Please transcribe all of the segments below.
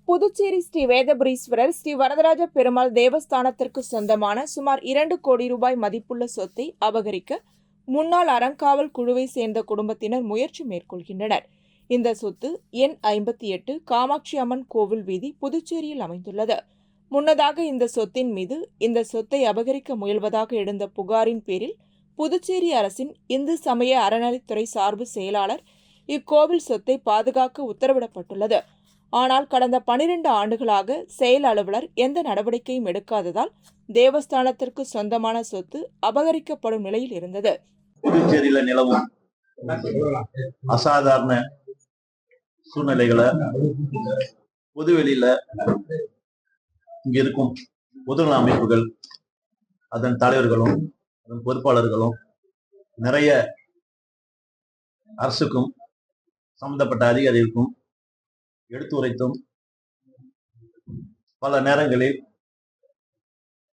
புதுச்சேரி ஸ்ரீ வேதபுரீஸ்வரர் ஸ்ரீ வரதராஜ பெருமாள் தேவஸ்தானத்திற்கு சொந்தமான சுமார் 2 கோடி ரூபாய் மதிப்புள்ள சொத்தை அபகரிக்க முன்னாள் அறங்காவல் குழுவை சேர்ந்த குடும்பத்தினர் முயற்சி மேற்கொள்கின்றனர். இந்த சொத்து எண் 58 காமாட்சி அம்மன் கோவில் வீதி, புதுச்சேரியில் அமைந்துள்ளது. முன்னதாக இந்த சொத்தின் மீது இந்த சொத்தை அபகரிக்க முயல்வதாக எழுந்த புகாரின் பேரில் புதுச்சேரி அரசின் இந்து சமய அறநிலைத்துறை சார்பு செயலாளர் இக்கோவில் சொத்தை பாதுகாக்க உத்தரவிடப்பட்டுள்ளது. ஆனால் கடந்த 12 ஆண்டுகளாக செயல் அலுவலர் எந்த நடவடிக்கையும் எடுக்காததால் தேவஸ்தானத்திற்கு சொந்தமான சொத்து அபகரிக்கப்படும் நிலையில் இருந்தது. புதுச்சேரியில நிலவும் அசாதாரண சூழ்நிலைகளை பொதுவெளியில இங்க இருக்கும் பொதுநல அமைப்புகள், அதன் தலைவர்களும் அதன் பொறுப்பாளர்களும் நிறைய அரசுக்கும் சம்பந்தப்பட்ட அதிகாரிகளுக்கும் எடுத்துரைத்தும் பல நேரங்களில்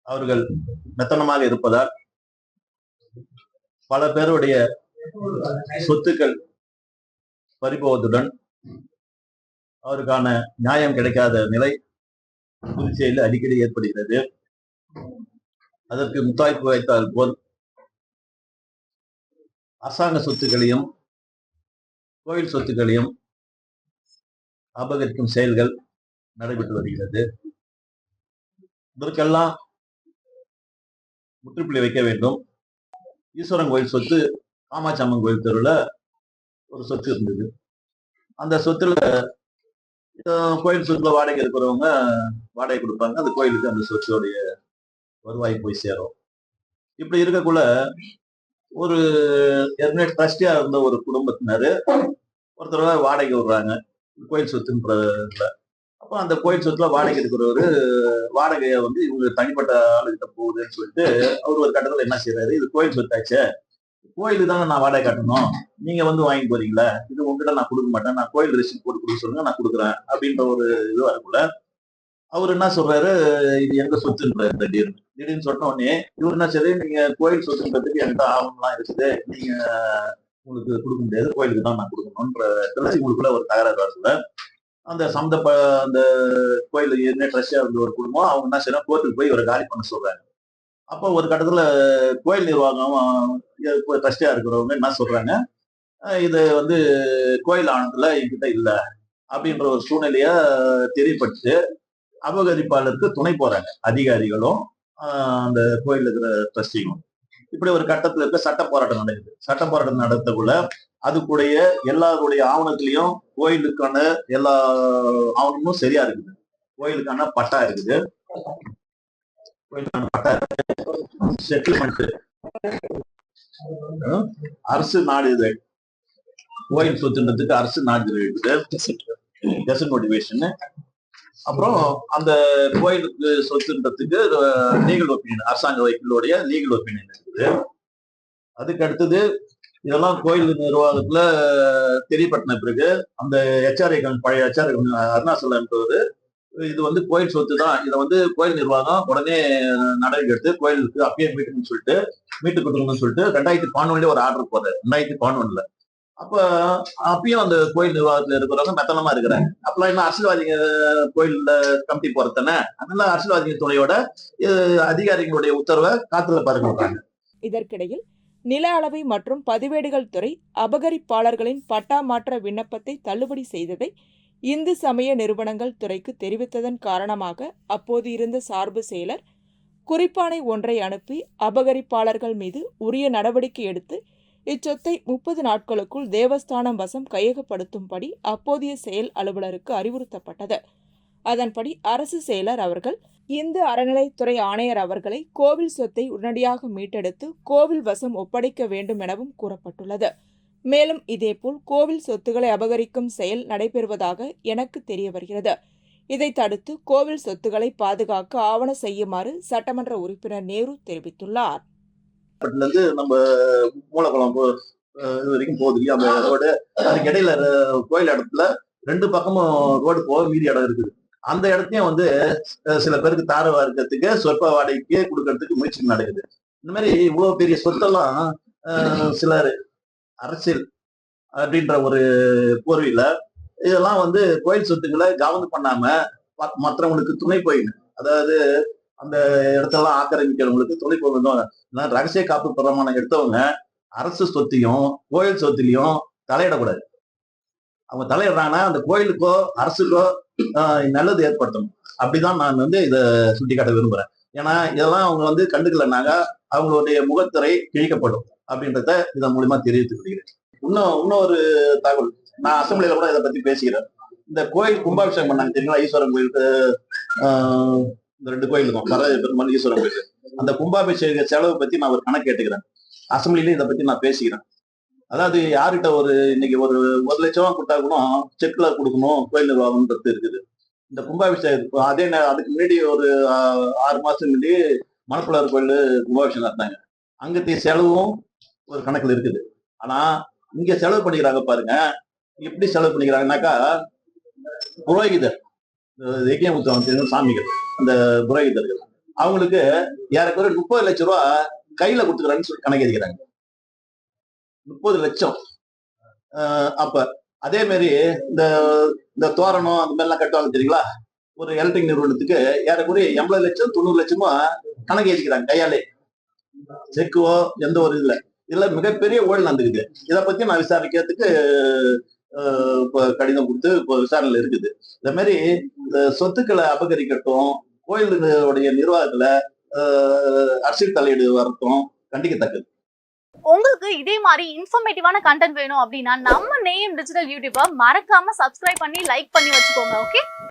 அவர்கள் மெத்தனமாக இருப்பதால் பல பேருடைய சொத்துக்கள் பறிபோவதுடன் அவருக்கான நியாயம் கிடைக்காத நிலை புதுச்சேரியில் அடிக்கடி ஏற்படுகிறது. அதற்கு முத்தாய்ப்பு வைத்தால் போல் அரசாங்க சொத்துக்களையும் கோயில் சொத்துக்களையும் அபகரிக்கும் செயல்கள் நடைபெற்று வருகிறது. இதற்கெல்லாம் முற்றுப்புள்ளி வைக்க வேண்டும். ஈஸ்வரன் கோயில் சொத்து காமாட்சி அம்மன் கோயில் தெருவில் ஒரு சொத்து இருந்தது. அந்த சொத்துல கோயில் சொத்துல வாடகை இருக்கிறவங்க வாடகை கொடுப்பாங்க. அந்த கோயிலுக்கு அந்த சொத்துடைய வருவாய் போய் சேரும். இப்படி இருக்கக்குள்ள ஒரு ஏற்கனவே ட்ரஸ்டியா இருந்த ஒரு குடும்பத்தினர் ஒருத்தர் வாடகை விடுறாங்க கோயில் சொத்துன்றதுல. அப்போ அந்த கோயில் சொத்துல வாடகை இருக்கிறவரு வாடகையை இவங்க தனிப்பட்ட ஆளுகிட்ட போகுதுன்னு சொல்லிட்டு அவர் ஒரு கட்டத்துல என்ன செய்யறாரு, இது கோயில் சொத்தாச்சே, கோயிலுக்கு தானே நான் வாடகை கட்டணும், நீங்க வாங்கி போறீங்களா, இது உங்ககிட்ட நான் கொடுக்க மாட்டேன், நான் கோயில் ரெசிப்ட் போட்டு கொடுக்க சொல்லுங்க, நான் கொடுக்குறேன் அப்படின்ற ஒரு இது வரக்குள்ள அவர் என்ன சொல்றாரு, இது எங்க சொத்துன்றாரு. திடீர்னு சொன்ன உடனே இவர் என்ன சரி, நீங்க கோயில் சொத்துன்றதுக்கு என்கிட்ட ஆவணம்லாம் இருக்குது, நீங்க உங்களுக்கு கொடுக்க முடியாது, கோயிலுக்கு தான் நான் கொடுக்கணும்ன்ற உங்களுக்குள்ள ஒரு தகராறு வரல. அந்த அந்த கோயிலுக்கு என்ன ட்ரஸ்டியா இருந்த ஒரு குடும்பம் அவங்க என்ன செய்யணும், கோர்ட்டுக்கு போய் இவரை காலி பண்ண சொல்றாங்க. அப்போ ஒரு கட்டத்துல கோயில் நிர்வாகம் ட்ரஸ்டியா இருக்கிறவங்க என்ன சொல்றாங்க, இது கோயில் ஆணத்துல என்கிட்ட இல்லை அப்படின்ற ஒரு சூழ்நிலைய தெரியப்பட்டு அபகரிப்பாளருக்கு துணை போறாங்க அதிகாரிகளும் அந்த கோயில் இருக்கிற ட்ரஸ்டிகளும். இப்படி ஒரு கட்டத்துல இருக்க சட்ட போராட்டம் நடக்குது. சட்ட போராட்டம் நடத்தக்குள்ள அதுக்குடைய எல்லாருடைய ஆவணத்திலையும் கோயிலுக்கான எல்லா ஆவணமும் சரியா இருக்குது. கோயிலுக்கான பட்டா இருக்குது, கோயிலுக்கான பட்டா இருக்கு, செட்டில்மெண்ட், அரசு நாடுகள், கோயில் சொத்துன்றதுக்கு அரசு நாடுகள் இருக்குது, கெசட் நோட்டிபிகேஷன். அப்புறம் அந்த கோயிலுக்கு சொத்துன்றதுக்கு லீகல் ஒப்பீனியன், அரசாங்க வக்கீலுடைய லீகல் ஒப்பீனியன் இருக்குது. அதுக்கு அடுத்தது இதெல்லாம் கோயில் நிர்வாகத்துல தெரியப்பட்ட பிறகு அந்த பழைய ஹெச்ஆர்ஐ அருணாசலம் என்பவர் இது கோயில் சொத்து தான், இதை கோயில் நிர்வாகம் உடனே நடவடிக்கை எடுத்து கோயிலுக்கு அப்பயே மீட்டுன்னு சொல்லிட்டு மீட்டு கொடுக்கணும்னு சொல்லிட்டு 2011 ஒரு ஆர்டர் போறாரு. 2011 அப்ப அப்பயும் அந்த கோயில் நிர்வாகத்துல இருக்கிறவங்க மெத்தனமா இருக்கிறாங்க. அப்பெல்லாம் இன்னும் அரசியல்வாதிங்க கோயில்ல கமிட்டி போறதானே, அதனால அரசியல்வாதிங்க துணையோட அதிகாரிகளுடைய உத்தரவை காத்துல பறக்கிறாங்க. இதற்கிடையில் நில அளவை மற்றும் பதிவேடுகள் துறை அபகரிப்பாளர்களின் பட்டா மாற்ற விண்ணப்பத்தை தள்ளுபடி செய்ததை இந்து சமய நிறுவனங்கள் துறைக்கு தெரிவித்ததன் காரணமாக அப்போது இருந்த சார்பு செயலர் குறிப்பாணை ஒன்றை அனுப்பி அபகரிப்பாளர்கள் மீது உரிய நடவடிக்கை எடுத்து இச்சொத்தை 30 நாட்களுக்குள் தேவஸ்தானம் வசம் கையகப்படுத்தும்படி அப்போதைய செயல் அலுவலருக்கு அறிவுறுத்தப்பட்டது. அதன்படி அரசு செயலர் அவர்கள் இந்து அறநிலைத்துறை ஆணையர் அவர்களை கோவில் சொத்தை உடனடியாக மீட்டெடுத்து கோவில் வசம் ஒப்படைக்க வேண்டும் எனவும் கூறப்பட்டுள்ளது. மேலும் இதேபோல் கோவில் சொத்துக்களை அபகரிக்கும் செயல் நடைபெறுவதாக எனக்கு தெரிய வருகிறது. இதை தடுத்து கோவில் சொத்துக்களை பாதுகாக்க ஆவண செய்யுமாறு சட்டமன்ற உறுப்பினர் நேரு தெரிவித்துள்ளார். நம்ம மூலகுளம் இது வரைக்கும் போகுது அந்த ரோடு. அதுக்கு இடையில கோயில் இடத்துல 2 பக்கமும் ரோடு போக மீதி இடம் இருக்குது. அந்த இடத்தையும் சில பேருக்கு தார வார்க்கிறதுக்கு சொற்ப வாடகைக்கு கொடுக்கறதுக்கு முயற்சி நடக்குது. இந்த மாதிரி இவ்வளவு பெரிய சொத்தெல்லாம் சிலர் அரசியல் அப்படின்ற ஒரு போர்வையில இதெல்லாம் கோயில் சொத்துக்களை கவனம் பண்ணாம மற்றவங்களுக்கு துணை போயின்னு, அதாவது அந்த இடத்தெல்லாம் ஆக்கிரமிக்கிறவங்களுக்கு துணை போகணும். ரகசிய காப்பு பிரமாணம் எடுத்தவங்க அரசு சொத்தையும் கோயில் சொத்திலையும் தலையிடக்கூடாது. அவங்க தலையிடுறாங்கன்னா அந்த கோயிலுக்கோ அரசுக்கோ நல்லது ஏற்படுத்தணும். அப்படிதான் நான் இதை சுட்டிக்காட்ட விரும்புறேன். ஏன்னா இதெல்லாம் அவங்க கண்டுக்கலனாங்க அவங்களுடைய முகத்திரை கிழிக்கப்படும் அப்படின்றத இதன் மூலியமா தெரிவித்துக் கொள்கிறேன். இன்னொரு தகவல், நான் அசம்பிளியில கூட இதை பத்தி பேசுகிறேன். இந்த கோயில் கும்பாபிஷேகம் பண்ணாங்க தெரியுங்களா, ஈஸ்வரன் கோயிலுக்கு. இந்த 2 கோயிலுக்கும் வரத பெருமாள் ஈஸ்வரன் கோயில், அந்த கும்பாபிஷேக செலவு பத்தி நான் ஒரு கணக்கு கேட்டுக்கிறேன். அசம்பிளிலையும் இதை பத்தி நான் பேசிக்கிறேன். அதாவது யார்கிட்ட இன்னைக்கு ஒரு 1 லட்சம் ரூபாய் கொடுத்தா கூட செக்ல கொடுக்கணும் கோயில் நிர்வாகம்ன்றது இருக்குது. இந்த கும்பாபிஷேகம் அதுக்கு முன்னாடி ஒரு 6 மாசத்துக்கு முன்னாடி மணப்புலார் கோயில் கும்பாபிஷேகம் நடத்தாங்க. அங்கத்திய செலவும் ஒரு கணக்குல இருக்குது. ஆனா இங்க செலவு பண்ணிக்கிறாங்க பாருங்க, எப்படி செலவு பண்ணிக்கிறாங்கன்னாக்கா, புரோகிதர் யஜ்ஞபுத்திரம் சாமிகள், அந்த புரோகிதர்கள் அவங்களுக்கு ஏறக்குறைய 30 லட்சம் ரூபாய் கையில கொடுத்துக்கிறாங்கன்னு சொல்லி கணக்கு எழுதிக்கிறாங்க. 30 லட்சம். அப்ப அதே மாதிரி இந்த தோரணம் அந்த மாதிரி எல்லாம் கட்டுவாங்க தெரியுங்களா, ஒரு எலக்ட்ரிக் நிறுவனத்துக்கு ஏறக்குறைய 80 லட்சம் 90 லட்சமா கணக்கு எழுதிக்கிறாங்க கையாலே. செக்குவோ எந்த ஒரு இதுல மிகப்பெரிய ஊழல் நடந்துக்குது. இதை பத்தி நான் விசாரிக்கிறதுக்கு கடிதம் கொடுத்து இப்போ விசாரணையில இருக்குது. இந்த மாதிரி சொத்துக்களை அபகரிக்கட்டும், கோயிலுடைய நிர்வாகத்துல அரசியல் தலையீடு வரட்டும் கண்டிக்கத்தக்கது. உங்களுக்கு இதே மாதிரி இன்ஃபர்மேட்டிவான கண்டென்ட் வேணும் அப்படின்னா நம்ம நேயம் டிஜிட்டல் யூடியூபை மறக்காம சப்ஸ்கிரைப் பண்ணி லைக் பண்ணி வச்சுக்கோங்க. ஓகே.